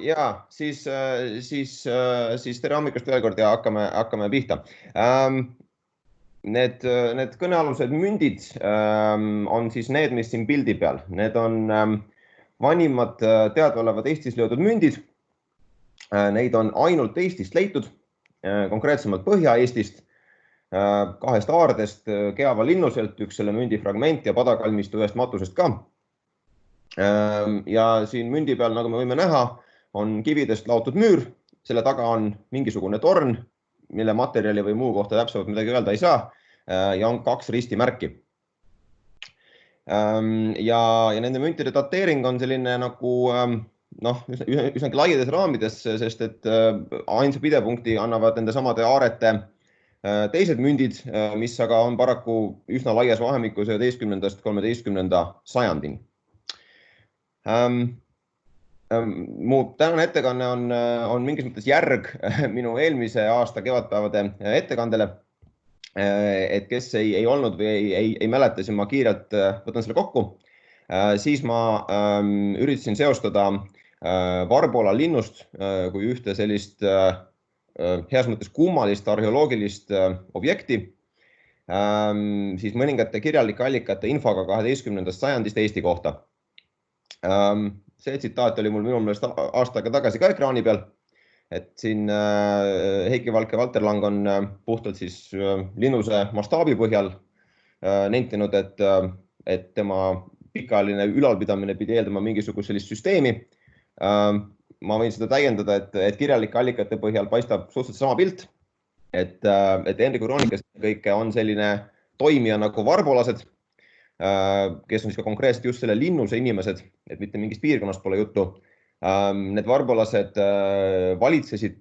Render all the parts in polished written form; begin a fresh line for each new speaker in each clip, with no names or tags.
Ja siis tere hommikust veel kord ja hakkame pihta. Need kõnealused mündid on siis need, mis siin pildi peal. Need on vanimad teadaolevad Eestis löödud mündid. Neid on ainult Eestist leitud, konkreetsemalt Põhja-Eestist, kahest aardest, Keava linnuselt, üks selle mündi fragment ja Padakalmistu ühest matusest ka. Ja siin mündi peal, nagu me võime näha, on kividest laotud müür, selle taga on mingisugune torn, mille materjali või muu kohta täpsemalt midagi öelda ei saa, ja on 2 ristimärki. Ja nende müntide dateering on selline nagu üsnagi laiades raamides, sest et ainsa pidepunkti annavad nende samade aarete teised mündid, mis aga on paraku üsna laias vahemikus 11.–13. sajandini. Mu tänane ettekanne on mingis mõttes järg minu eelmise aasta kevadpäevade ettekandele. Et kes ei olnud või ei mäleta, siis ma kiirelt võtan selle kokku. Siis ma üritasin seostada Varbola linnust kui ühte sellist heas mõttes kummalist arheoloogilist objekti, siis mõningate kirjalike allikate infoga 12. sajandist Eesti kohta. See tsitaat oli mul minu meelest aasta aega tagasi ka ekraani peal, et siin Heiki Valke Valterlang on puhtalt siis linnuse mastaabi põhjal nentinud, et tema pikaajaline ülalpidamine pidi eeldama mingisugust sellist süsteemi. Ma võin seda täiendada, et kirjalike allikate põhjal paistab suhteliselt sama pilt, et Henriku kroonikas kõike on selline toimija nagu varbolased, kes on siis ka konkreetselt just selle linnuse inimesed, et mitte mingist piirkonnast pole juttu. Need varbolased valitsesid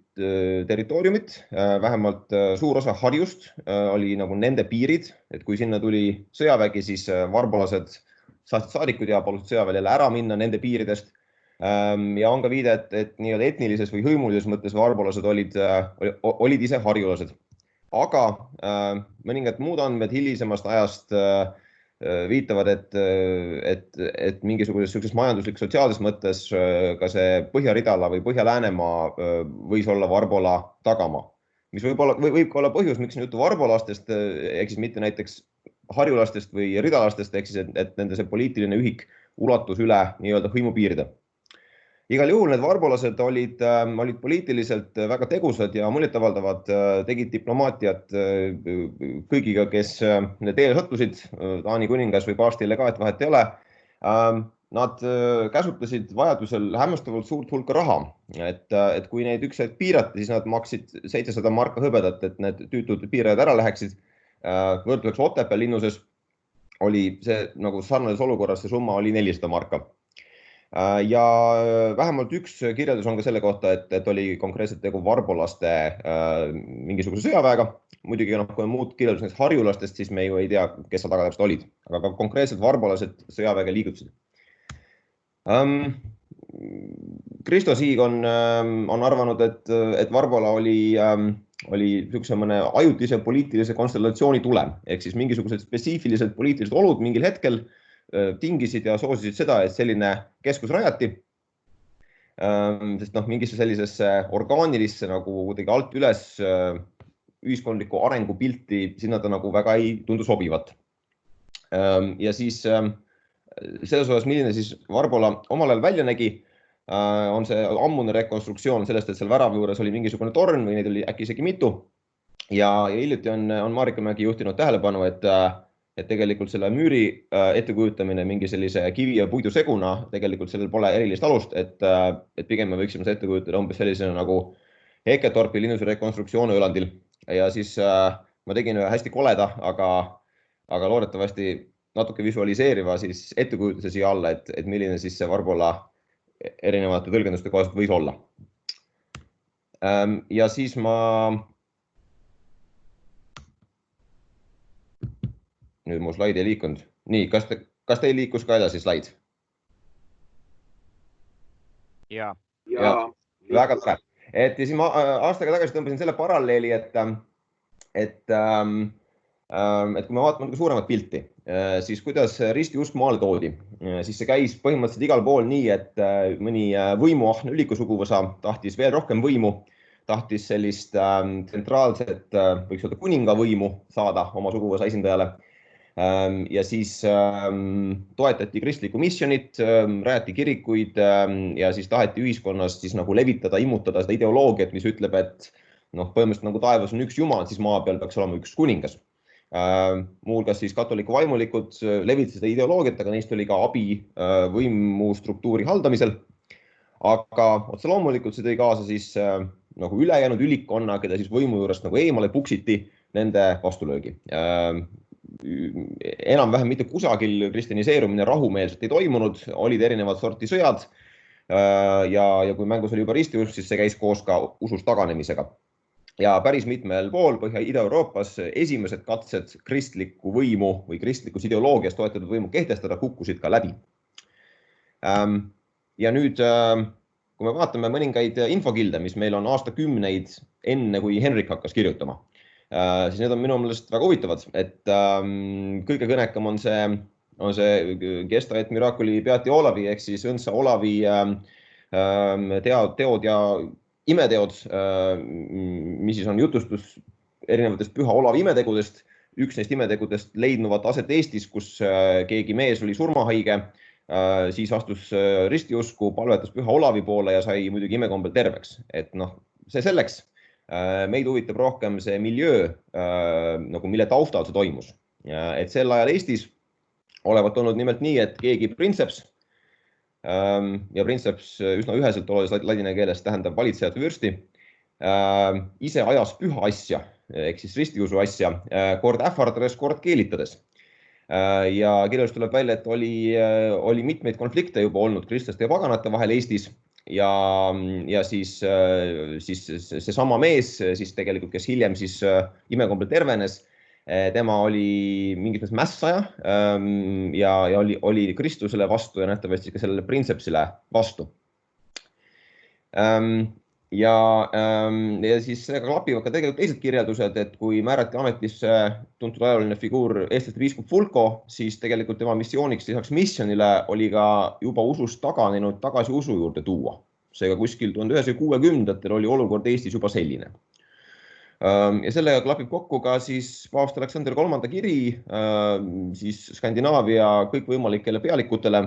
territooriumit, vähemalt suur osa Harjust oli nagu nende piirid, et kui sinna tuli sõjavägi, siis varbolased saatsid saadikud ja palusid sõjaväele ära minna nende piiridest. Ja on ka viide, et nii-öelda etnilises või hõimulises mõttes varbolased olid ise harjulased. Aga mõningad muud andmed hilisemast ajast viitavad, et mingisuguses sellises majanduslik sotsiaalses mõttes ka see Põhja-Ridala või Põhja-Läänemaa võis olla Varbola tagamaa. Mis võib ka olla põhjus, miks on juttu varbolastest, ehk siis mitte näiteks harjulastest või ridalastest, ehk siis et nende see poliitiline ühik ulatus üle nii-öelda hõimupiiride. Igal juhul need varbolased olid poliitiliselt väga tegusad ja muljetavaldavad, tegid diplomaatiat kõigiga, kes need teel sattusid, Taani kuningas või paavsti legaat, vahet ei ole. Nad käsutasid vajadusel hämmastavalt suurt hulka raha, et kui neid üks hetk piirati, siis nad maksid 700 marka hõbedat, et need tüütud piirajad ära läheksid. Võrdluseks Otepää linnuses oli see nagu sarnades olukorras, see summa oli 400 marka. Ja vähemalt üks kirjeldus on ka selle kohta, et oli konkreetselt tegu varbolaste mingisuguse sõjaväega. Muidugi, kui on muud kirjeldus harjulastest, siis me ju ei tea, kes seal taga täpselt olid, aga konkreetselt varbolased sõjaväega liigutasid. Kristo Siig on arvanud, et Varbola oli niisuguse mõne ajutise poliitilise konstellatsiooni tulem, ehk siis mingisugused spetsiifilised poliitilised olud mingil hetkel tingisid ja soosisid seda, et selline keskus rajati, sest mingisse sellisesse orgaanilisse nagu kuidagi alt üles ühiskondliku arengupilti sinna ta nagu väga ei tundu sobivat. Ja siis selles osas, milline siis Varbola omal ajal välja nägi, on see ammune rekonstruktsioon sellest, et seal värava juures oli mingisugune torn või neid oli äkki isegi mitu. Ja hiljuti on Marika Mägi juhtinud tähelepanu, et tegelikult selle müüri ettekujutamine mingi sellise kivi ja puidu seguna, tegelikult sellel pole erilist alust, et pigem me võiksime seda ette kujutada umbes sellisena nagu Eketorpi linnuse rekonstruktsiooni Ölandil. Ja siis ma tegin ühe hästi koleda, aga loodetavasti natuke visualiseeriva siis ettekujutuse siia alla, et milline siis see Varbola erinevate tõlgenduste kohast võis olla. Ja siis ma nüüd mu slaid ei liikunud. Nii, kas teil liikus ka edasi slaid?
Jaa.
Väga tore. Ja siis ma aastaga tagasi tõmbasin selle paralleeli, et Et kui me vaatame suuremat pilti, siis kuidas ristiusk maale toodi, siis see käis põhimõtteliselt igal pool nii, et mõni võimuahne ülikusuguvõsa tahtis veel rohkem võimu, tahtis sellist tsentraalset, võiks öelda kuningavõimu saada oma suguvõsa esindajale. Ja siis toetati kristlikku missionit, rajati kirikuid ja siis taheti ühiskonnas siis nagu levitada, immutada seda ideoloogiat, mis ütleb, et põhimõtteliselt nagu taevas on üks jumal, siis maa peal peaks olema üks kuningas. Muuhulgas siis katoliku vaimulikud levitasid seda ideoloogiat, aga neist oli ka abi võimustruktuuri haldamisel. Aga otse loomulikult see tõi kaasa siis nagu ülejäänud ülikkonna, keda siis võimu juurest nagu eemale puksiti, nende vastulöögi. Enam-vähem mitte kusagil kristjaniseerumine rahumeelselt ei toimunud, olid erinevad sorti sõjad ja kui mängus oli juba ristiusk, siis see käis koos ka usust taganemisega. Ja päris mitmel pool Põhja-Ida-Euroopas esimesed katsed kristlikku võimu või kristlikus ideoloogias toetatud võimu kehtestada kukkusid ka läbi. Ja nüüd, kui me vaatame mõningaid infokilde, mis meil on aastakümneid enne, kui Henrik hakkas kirjutama, siis need on minu meelest väga huvitavad, et kõige kõnekam on see Gesta et Miraculi Beati Olavi ehk siis õndsa Olavi teod ja imeteod, mis siis on jutustus erinevatest püha Olavi imetegudest. Üks neist imetegudest leidnuvad aset Eestis, kus keegi mees oli surmahaige, siis astus ristiusku, palvetas püha Olavi poole ja sai muidugi imekombel terveks. Et see selleks. Meid huvitab rohkem see miljöö, mille taustal see toimus. Et sel ajal Eestis olevat olnud nimelt nii, et keegi princeps, ja princeps üsna üheselt oluliselt ladina keeles tähendab valitsejat vürsti, ise ajas püha asja, ehk siis ristiusu asja, kord ähvardades, kord keelitades. Ja kirjast tuleb välja, et oli mitmeid konflikte juba olnud kristlaste ja paganate vahel Eestis. Ja siis see sama mees, siis tegelikult, kes hiljem siis imekombel tervenes, tema oli mingis mõttes mässaja ja oli Kristusele vastu ja nähtavasti ka sellele printsepsile vastu. Ja siis sellega klapivad ka tegelikult teised kirjeldused, et kui määrati ametisse tuntud ajalooline figuur eestlaste piiskop Fulko, siis tegelikult tema missiooniks lisaks missionile oli ka juba usust taganenud tagasi usu juurde tuua. Seega kuskil 1960-ndatel oli olukord Eestis juba selline. Ja sellega klapib kokku ka siis paavst Aleksander III kiri siis Skandinaavia kõikvõimalikele pealikutele,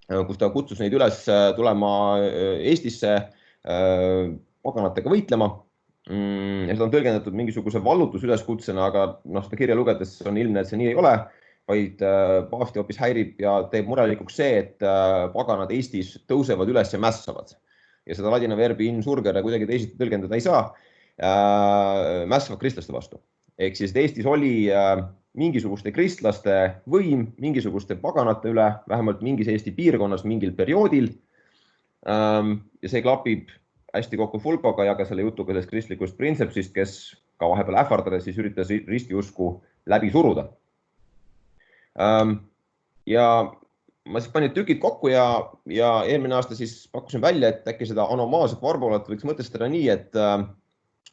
kus ta kutsus neid üles tulema Eestisse paganatega võitlema. Ja seda on tõlgendatud mingisuguse vallutusüleskutsena, aga seda kirja lugedes on ilmne, et see nii ei ole, vaid paavsti hoopis häirib ja teeb murelikuks see, et paganad Eestis tõusevad üles ja mässavad. Ja seda ladina verbi insurgere kuidagi teisiti tõlgendada ei saa, mässavad kristlaste vastu. Ehk siis Eestis oli mingisuguste kristlaste võim mingisuguste paganate üle, vähemalt mingis Eesti piirkonnas mingil perioodil. Ja see klapib hästi kokku Fulkoga ja ka selle jutuga sellest kristlikust printsepsist, kes ka vahepeal ähvardades siis üritas ristiusku läbi suruda. Ja ma siis panin tükid kokku ja eelmine aasta siis pakkusin välja, et äkki seda anomaalset varbolat võiks mõtestada nii,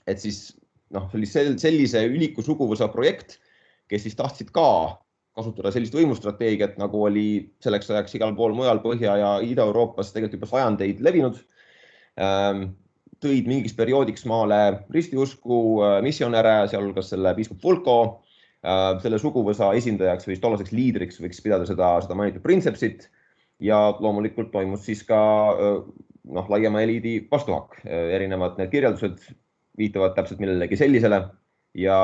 et siis sellise üliku suguvõsa projekt, kes siis tahtsid ka kasutada sellist võimustrateegiat, nagu oli selleks ajaks igal pool mujal Põhja- ja Ida-Euroopas tegelikult juba sajandeid levinud, tõid mingiks perioodiks maale ristiusku missionäre, sealhulgas selle piiskop Fulko, selle suguvõsa esindajaks või tollaseks liidriks võiks pidada seda mainitud printsepsit ja loomulikult toimus siis ka laiema eliidi vastuhakk. Erinevad need kirjeldused viitavad täpselt millelegi sellisele ja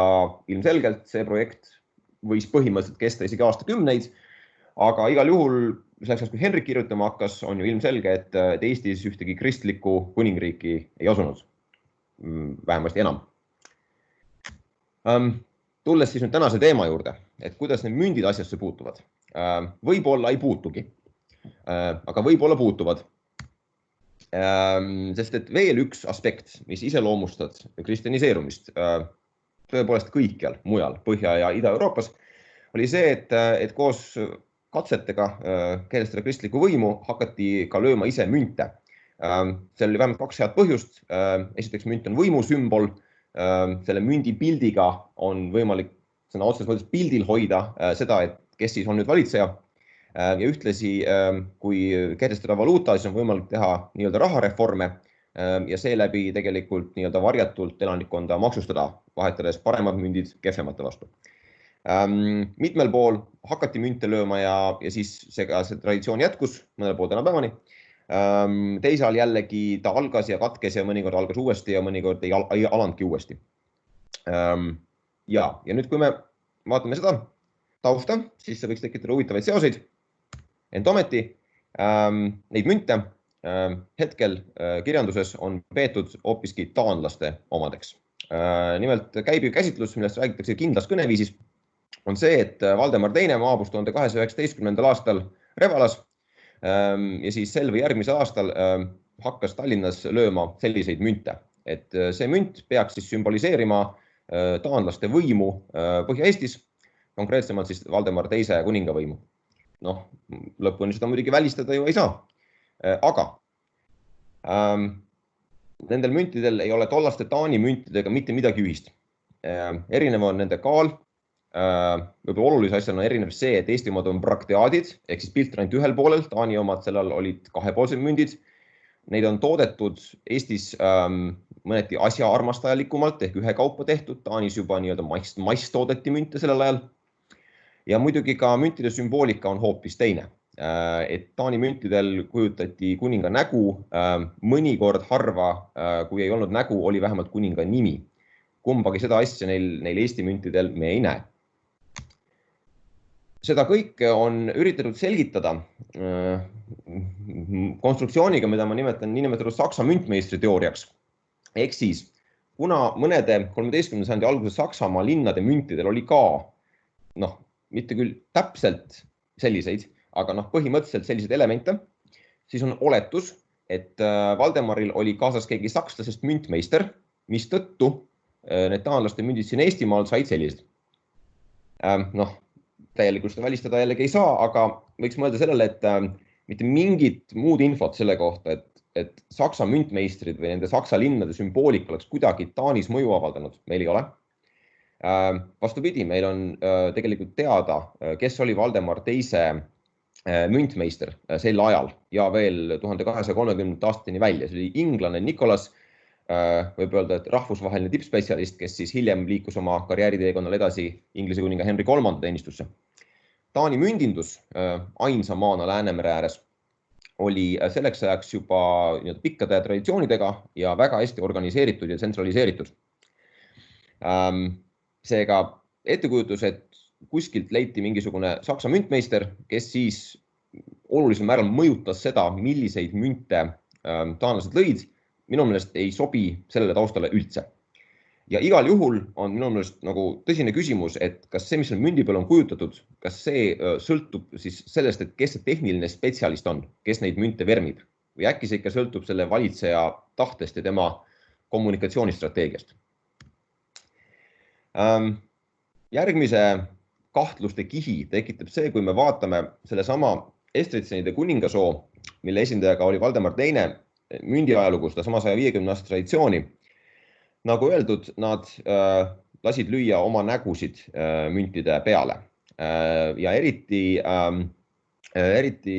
ilmselgelt see projekt võis põhimõtteliselt kesta isegi aastakümneid, aga igal juhul selleks, kui Henrik kirjutama hakkas, on ju ilmselge, et Eestis ühtegi kristlikku kuningriiki ei asunud, vähemasti enam. Tulles siis nüüd tänase teema juurde, et kuidas need mündid asjasse puutuvad. Võib-olla ei puutugi, aga võib-olla puutuvad. Sest et veel üks aspekt, mis iseloomustad kristjaniseerumist tõepoolest kõikjal mujal Põhja- ja Ida-Euroopas, oli see, et koos katsetega kehtestada kristlikku võimu hakati ka lööma ise münte. Seal oli vähemalt kaks head põhjust. Esiteks münt on võimusümbol. Selle mündi pildiga on võimalik sõna otseses mõttes pildil hoida seda, et kes siis on nüüd valitseja. Ja ühtlasi, kui kehtestada valuuta, siis on võimalik teha nii-öelda rahareforme ja seeläbi tegelikult nii-öelda varjatult elanikkonda maksustada, vahetades paremad mündid kehvemate vastu. Mitmel pool hakati münte lööma ja siis see traditsioon jätkus mõnel pool tänapäevani. Teisal jällegi ta algas ja katkes ja mõnikord algas uuesti ja mõnikord ei alandki uuesti. Ja nüüd, kui me vaatame seda tausta, siis see võiks tekitada huvitavaid seoseid. Ent ometi neid münte hetkel kirjanduses on peetud hoopiski taanlaste omadeks. Nimelt käibiv käsitlus, millest räägitakse kindlas kõneviisis, on see, et Valdemar II maabus 1219. aastal Revalas ja siis sel või järgmisel aastal hakkas Tallinnas lööma selliseid münte. Et see münt peaks siis sümboliseerima taanlaste võimu Põhja-Eestis, konkreetsemalt siis Valdemar II kuningavõimu. Noh, lõpuni seda muidugi välistada ju ei saa. Aga nendel müntidel ei ole tollaste Taani müntidega mitte midagi ühist. Erinev on nende kaal. Võib-olla olulise asjana on erinev see, et Eesti omad on brakteaadid, ehk siis pilt ainult ühel poolel, Taani omad sellel olid kahepoolsed mündid. Neid on toodetud Eestis mõneti asjaarmastajalikumalt ehk ühekaupa tehtud, Taanis juba nii-öelda mass toodeti münte sellel ajal. Ja muidugi ka müntide sümboolika on hoopis teine. Et Taani müntidel kujutati kuninga nägu, mõnikord harva, kui ei olnud nägu, oli vähemalt kuninga nimi. Kumbagi seda asja neil Eesti müntidel me ei näe. Seda kõike on üritatud selgitada konstruktsiooniga, mida ma nimetan niinimetatud Saksa müntmeistri teooriaks. Ehk siis, kuna mõnede 13. sajandi alguses Saksamaa linnade müntidel oli ka, mitte küll täpselt selliseid, aga põhimõtteliselt selliseid elemente, siis on oletus, et Valdemaril oli kaasas keegi sakslasest müntmeister, mis tõttu need taanlaste mündid siin Eestimaal said sellised. Täielikult seda välistada jällegi ei saa, aga võiks mõelda sellele, et mitte mingit muud infot selle kohta, et Saksa müntmeistrid või nende Saksa linnade sümboolika oleks kuidagi Taanis mõju avaldanud, meil ei ole. Vastupidi, meil on tegelikult teada, kes oli Valdemar II müntmeister sel ajal ja veel 1230. aastateni välja. See oli inglane Nicholas, võib öelda, et rahvusvaheline tippspetsialist, kes siis hiljem liikus oma karjääriteekonnal edasi Inglise kuninga Henry III teenistusse. Taani mündindus ainsa maana Läänemere ääres oli selleks ajaks juba pikkade traditsioonidega ja väga hästi organiseeritud ja tsentraliseeritud. Seega ettekujutus, et kuskilt leiti mingisugune Saksa müntmeister, kes siis olulisel määral mõjutas seda, milliseid münte taanlased lõid, minu meelest ei sobi sellele taustale üldse. Ja igal juhul on minu meelest tõsine küsimus, et kas see, mis on mündi peal on kujutatud, kas see sõltub siis sellest, et kes see tehniline spetsialist on, kes neid münte vermib, või äkki see ikka sõltub selle valitseja tahtest ja tema kommunikatsioonistrateegiast. Järgmise kahtluste kihi tekitab see, kui me vaatame sellesama Estritsenide kuningasoo, mille esindajaga oli Valdemar II mündi ajalugu, seda sama 150 aasta traditsiooni. Nagu öeldud, nad lasid lüüa oma nägusid müntide peale ja eriti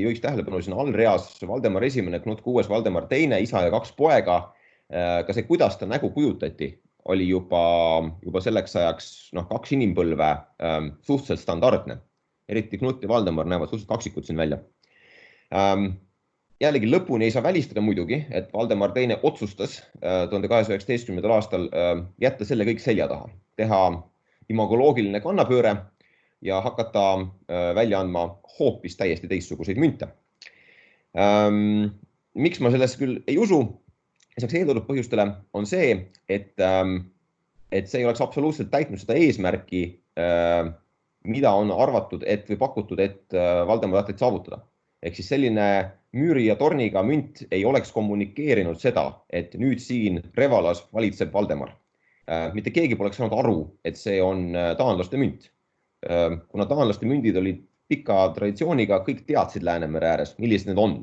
juhiks tähelepanu siin allreas Valdemar I, Knut VI, Valdemar II, isa ja 2 poega. Ka see, kuidas ta nägu kujutati, oli juba selleks ajaks 2 inimpõlve suhteliselt standardne. Eriti Knut ja Valdemar näevad suhteliselt kaksikud siin välja. Jällegi lõpuni ei saa välistada muidugi, et Valdemar II otsustas 1219. aastal jätta selle kõik selja taha, teha imagoloogiline kannapööre ja hakata välja andma hoopis täiesti teistsuguseid münte. Miks ma sellest küll ei usu? Lisaks eeltoodud põhjustele on see, et see ei oleks absoluutselt täitnud seda eesmärki, mida on arvatud või pakutud, et Valdemar tahtis saavutada. Ehk siis selline müüri ja torniga münt ei oleks kommunikeerinud seda, et nüüd siin Revalas valitseb Valdemar. Mitte keegi poleks saanud aru, et see on taanlaste münt. Kuna taanlaste mündid olid pika traditsiooniga, kõik teadsid Läänemere ääres, millised need on.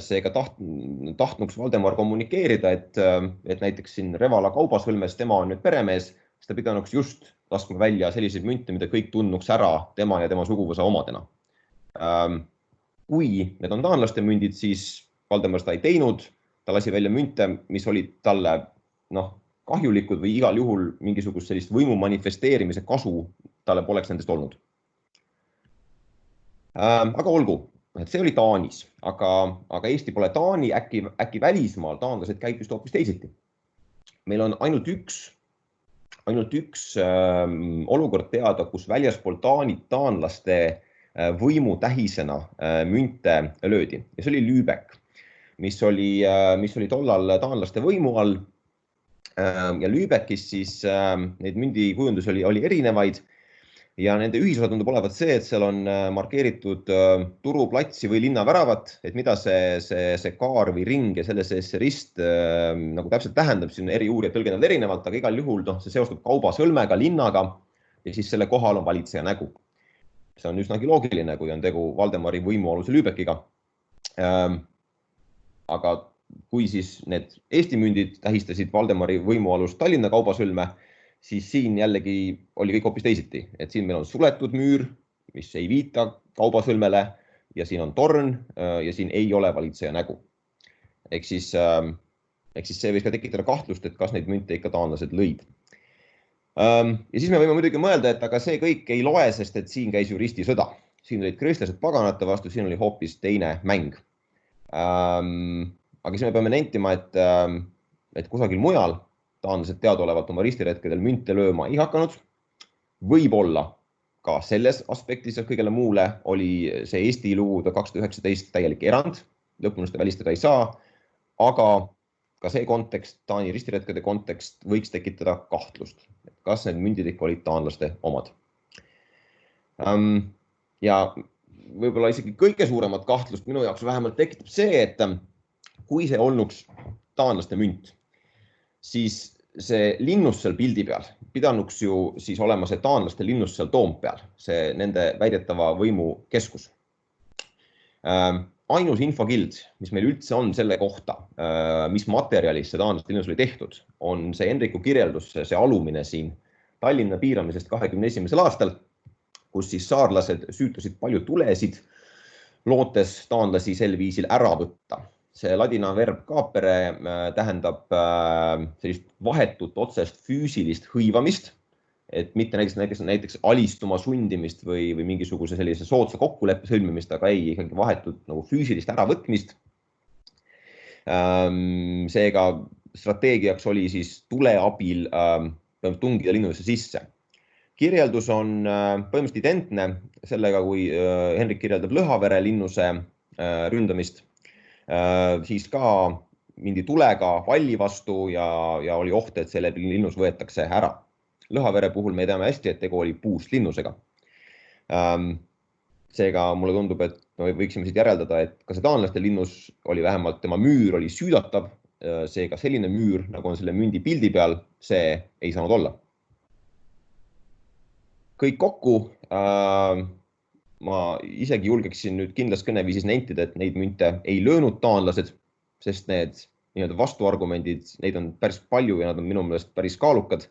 Seega tahtnuks Valdemar kommunikeerida, et näiteks siin Revala kaubasvõlmes tema on nüüd peremees, siis ta pidanuks just laskma välja selliseid münte, mida kõik tunnuks ära tema ja tema suguvõsa omadena. Kui need on taanlaste mündid, siis Valdemar seda ei teinud, ta lasi välja münte, mis olid talle kahjulikud või igal juhul mingisugust sellist võimu manifesteerimise kasu talle poleks nendest olnud. Aga olgu, et see oli Taanis, aga Eesti pole Taani, äkki välismaal taanlased käitusid hoopis teisiti. Meil on ainult üks olukord teada, kus väljaspool Taanit taanlaste võimu tähisena münte löödi ja see oli Lübeck, mis oli tollal taanlaste võimu all. Ja Lübeckis siis neid mündikujundusi oli erinevaid ja nende ühisosa tundub olevat see, et seal on markeeritud turuplatsi või linnaväravat, et mida see kaar või ring ja selle sees see rist nagu täpselt tähendab, siin eri uurijad tõlgendavad erinevalt, aga igal juhul see seostub kaubasõlmega, linnaga ja siis selle kohal on valitseja nägu. See on üsnagi loogiline, kui on tegu Valdemari võimualuse Lübeckiga. Aga kui siis need Eesti mündid tähistasid Valdemari võimualust Tallinna kaubasõlme, siis siin jällegi oli kõik hoopis teisiti. Et siin meil on suletud müür, mis ei viita kaubasõlmele ja siin on torn ja siin ei ole valitseja nägu. Ehk siis see võis ka tekitada kahtlust, et kas neid münte ikka taanlased lõid. Ja siis me võime muidugi mõelda, et aga see kõik ei loe, sest et siin käis ju ristisõda. Siin olid kristlased paganate vastu, siin oli hoopis teine mäng. Aga siis me peame nentima, et kusagil mujal taanlased teadaolevalt oma ristiretkedel münte lööma ei hakanud. Võib-olla ka selles aspektis kõigele muule oli see Eesti lugu 2019 täielik erand, lõpuni seda välistada ei saa, aga ka see kontekst, Taani ristiretkede kontekst võiks tekitada kahtlust, et kas need mündid ikka olid taanlaste omad. Ja võib-olla isegi kõige suuremat kahtlust minu jaoks vähemalt tekitab see, et kui see olnuks taanlaste münt, siis see linnus seal pildi peal pidanuks ju siis olema see taanlaste linnus seal Toompeal, see nende väidetava võimu keskus. Ainus infokild, mis meil üldse on selle kohta, mis materjalis see taanlaste linnus oli tehtud, on see Henriku kirjeldus, see alumine siin Tallinna piiramisest 21. aastal, kus siis saarlased süütasid palju tulesid, lootes taanlasi sel viisil ära võtta. See ladina verb capere tähendab sellist vahetut otsest füüsilist hõivamist, et mitte näiteks alistuma sundimist või mingisuguse sellise soodsa kokkuleppe sõlmimist, aga ei ikkagi vahetut nagu füüsilist äravõtmist. Seega strateegiaks oli siis tule abil tungida linnusse sisse. Kirjeldus on põhimõtteliselt identne sellega, kui Henrik kirjeldab Lõhavere linnuse ründamist. Siis ka mindi tulega valli vastu ja oli oht, et selle linnus võetakse ära. Lõhavere puhul me teame hästi, et tegu oli puust linnusega. Seega mulle tundub, et me võiksime siit järeldada, et ka see taanlaste linnus oli vähemalt tema müür oli süüdatav. Seega selline müür, nagu on selle mündi pildi peal, see ei saanud olla. Kõik kokku ma isegi julgeksin nüüd kindlas kõneviisis nentida, et neid münte ei löönud taanlased, sest need vastuargumendid, neid on päris palju ja nad on minu meelest päris kaalukad.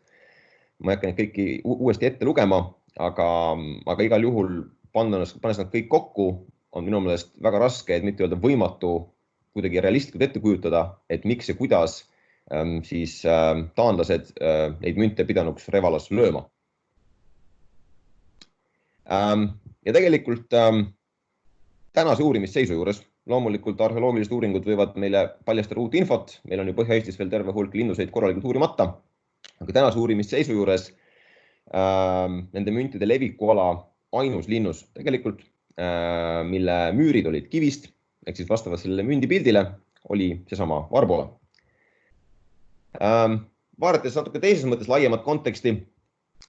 Ma ei hakka neid kõiki uuesti ette lugema, aga igal juhul pannes nad kõik kokku, on minu meelest väga raske, et mitte öelda võimatu kuidagi realistlikult ette kujutada, et miks ja kuidas siis taanlased neid münte pidanuks Revalas lööma. Ja tegelikult tänase uurimisseisu juures, loomulikult arheoloogilised uuringud võivad meile paljastada uut infot, meil on ju Põhja-Eestis veel terve hulk linnuseid korralikult uurimata, aga tänase uurimisseisu juures nende müntide levikuala ainus linnus tegelikult, mille müürid olid kivist, ehk siis vastavalt sellele mündipildile oli seesama Varbola. Vaadates natuke teises mõttes laiemat konteksti,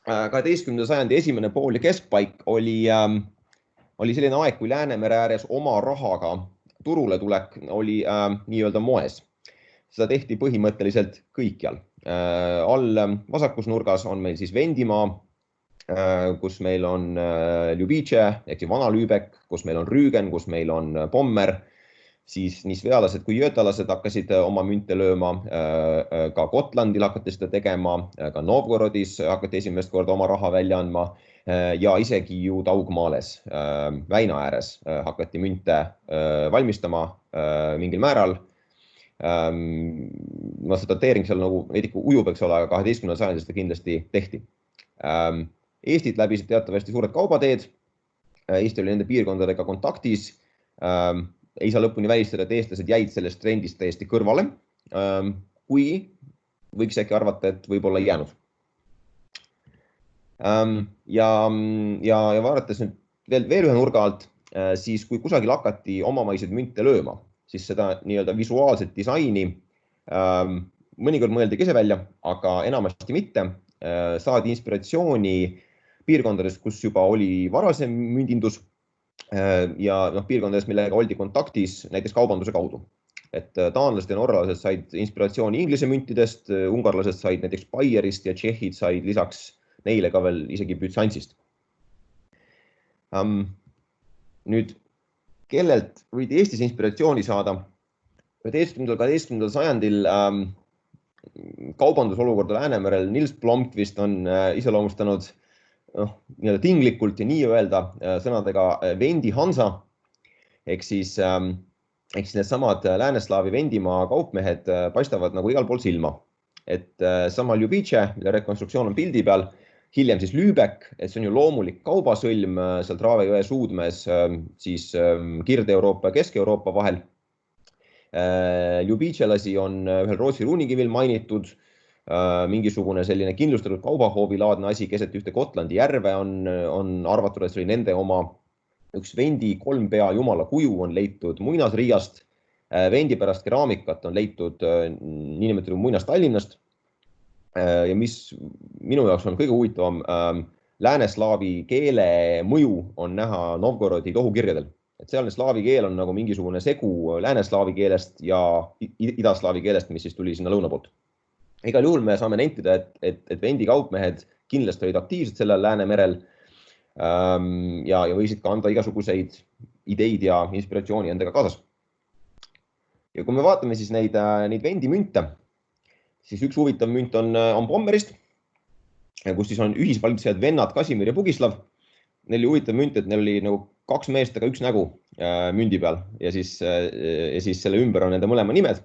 12. sajandi esimene pool ja keskpaik oli selline aeg, kui Läänemere ääres oma rahaga turule tulek oli nii-öelda moes. Seda tehti põhimõtteliselt kõikjal. All vasakus nurgas on meil siis Vendimaa, kus meil on Ljubice, ehk vana Lübeck, kus meil on Rügen, kus meil on Pommer. siis nii svealased kui jötalased hakkasid oma münte lööma, ka Gotlandil hakati seda tegema, ka Novgorodis hakati esimest korda oma raha välja andma ja isegi ju Taugmaales, väina ääres hakati münte valmistama mingil määral. Ma seda dateering seal nagu veidike ujub, eks ole, aga 12. sajandil seda kindlasti tehti. Eestit läbisid teatavasti suured kaubateed. Eesti oli nende piirkondadega kontaktis. Ei saa lõpuni välistada, et eestlased jäid sellest trendist täiesti kõrvale, kui võiks äkki arvata, et võib-olla ei jäänud. Ja vaadates nüüd veel ühe nurga alt, siis kui kusagil hakati omamaiseid münte lööma, siis seda nii-öelda visuaalset disaini mõnikord mõeldi ise välja, aga enamasti mitte. Saadi inspiratsiooni piirkondades, kus juba oli varasem mündindus ja piirkondades, millega oldi kontaktis näiteks kaubanduse kaudu. Et taanlased ja norralased said inspiratsiooni inglise müntidest, ungarlased said näiteks Bayerist ja tšehhid said lisaks neile ka veel isegi Bütsantsist. Nüüd, kellelt võid Eestis inspiratsiooni saada? 11. sajandil kaubandusolukord Läänemerel Nils Blomqvist on iseloomustanud tinglikult ja nii öelda sõnadega Vendi Hansa, ehk siis need lääneslaavi Vendimaa kaupmehed paistavad nagu igal pool silma. Et sama Ljubice, mille rekonstruktsioon on pildi peal, hiljem siis Lübeck, et see on ju loomulik kaubasõlm seal Draave jõe suudmes siis Kirde-Euroopa ja Kesk-Euroopa vahel. Ljubicelasi on ühel Rootsi ruunikivil mainitud, mingisugune selline kindlustatud kaubahoovilaadne asi keset ühte Gotlandi järve on arvatud, et see oli nende oma. Üks Vendi 3 pea jumala kuju on leitud muinasriiast. Vendi pärast keraamikat on leitud niinimetatud muinastallinnast. Ja mis minu jaoks on kõige huvitavam, lääneslaavi keele mõju on näha Novgorodi tohukirjadel. Et sealne slaavi keel on nagu mingisugune segu lääneslaavi keelest ja idaslaavi keelest, mis siis tuli sinna lõuna poolt. Igal juhul me saame nentida, et Vendi kaupmehed kindlasti olid aktiivsed sellel Läänemerel ja võisid ka anda igasuguseid ideid ja inspiratsiooni endaga kaasas. Ja kui me vaatame siis neid Vendi münte, siis üks huvitav münt on Pommerist, kus siis on ühisvalitsejad vennad Kasimir ja Pugislav. Neil oli huvitav münt, et neil oli nagu 2 meest, aga 1 nägu mündi peal ja siis selle ümber on nende mõlema nimed.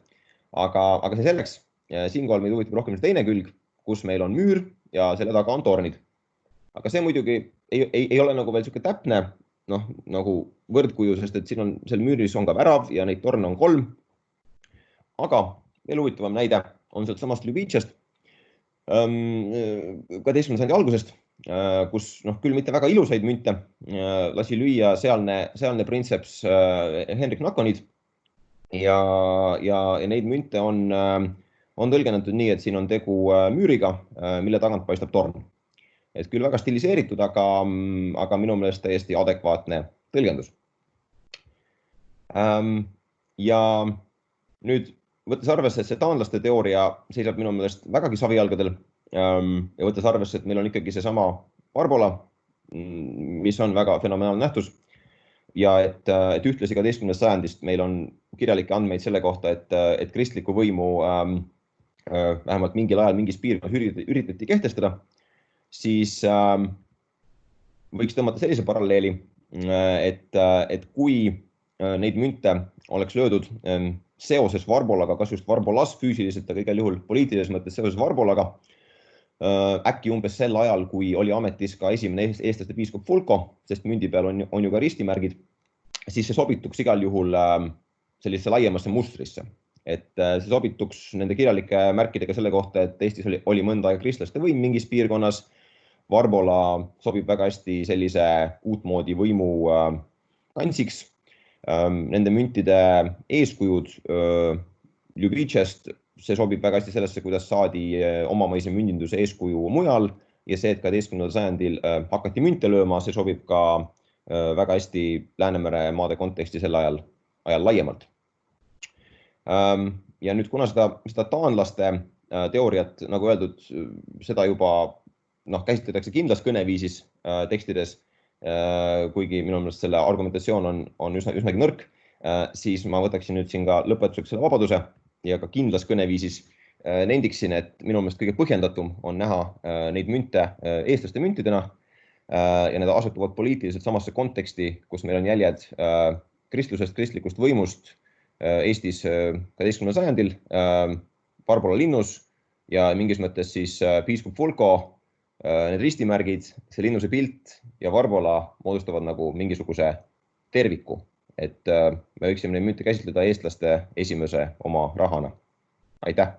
Aga see selleks. Siinkohal meid huvitab rohkem teine külg, kus meil on müür ja selle taga on tornid. Aga see muidugi ei ole nagu veel selline täpne nagu võrdkuju, sest et siin on seal müüris on ka värav ja neid torne on 3. Aga veel huvitavam näide on sealt samast Ljubicest 12. sajandi algusest, kus küll mitte väga ilusaid münte lasi lüüa sealne printsepps Henrik Nakonid ja neid münte on tõlgendatud nii, et siin on tegu müüriga, mille tagant paistab torn. Et küll väga stiliseeritud, aga minu meelest täiesti adekvaatne tõlgendus. Ja nüüd võttes arvesse, et see taanlaste teooria seisab minu meelest vägagi savijalgadel ja võttes arvesse, et meil on ikkagi see sama Barbola, mis on väga fenomenaalne nähtus ja et ühtlasi 12. sajandist meil on kirjalikke andmeid selle kohta, et kristliku võimu vähemalt mingil ajal mingis piirkonnas üritati kehtestada, siis võiks tõmmata sellise paralleeli, et kui neid münte oleks löödud seoses Varbolaga, kas just Varbolas füüsiliselt, aga igal juhul poliitilises mõttes seoses Varbolaga, äkki umbes sel ajal, kui oli ametis ka esimene eestlaste piiskop Fulko, sest mündi peal on ju ka ristimärgid, siis see sobituks igal juhul sellise laiemasse mustrisse. Et see sobituks nende kirjalike märkidega selle kohta, et Eestis oli mõnda aega kristlaste võim mingis piirkonnas. Varbola sobib väga hästi sellise uutmoodi võimu kantsiks. Nende müntide eeskujud Ljubicest, see sobib väga hästi sellesse, kuidas saadi omamaise mündinduse eeskuju mujal ja see, et 12. sajandil hakati münte lööma, see sobib ka väga hästi Läänemere maade konteksti sel ajal laiemalt. Ja nüüd kuna seda taanlaste teooriat, nagu öeldud, seda juba käsitletakse kindlas kõneviisis tekstides, kuigi minu meelest selle argumentatsioon on üsnagi nõrk, siis ma võtaksin nüüd siin ka lõpetuseks selle vabaduse ja ka kindlas kõneviisis nendiksin, et minu meelest kõige põhjendatum on näha neid münte eestlaste müntidena ja need asetuvad poliitiliselt samasse konteksti, kus meil on jäljed kristlusest, kristlikust võimust Eestis 12. sajandil, Barbola linnus ja mingis mõttes siis piiskop Fulko, need ristimärgid, see linnuse pilt ja Barbola moodustavad nagu mingisuguse terviku, et me võiksime neid münte käsitleda eestlaste esimese oma rahana. Aitäh!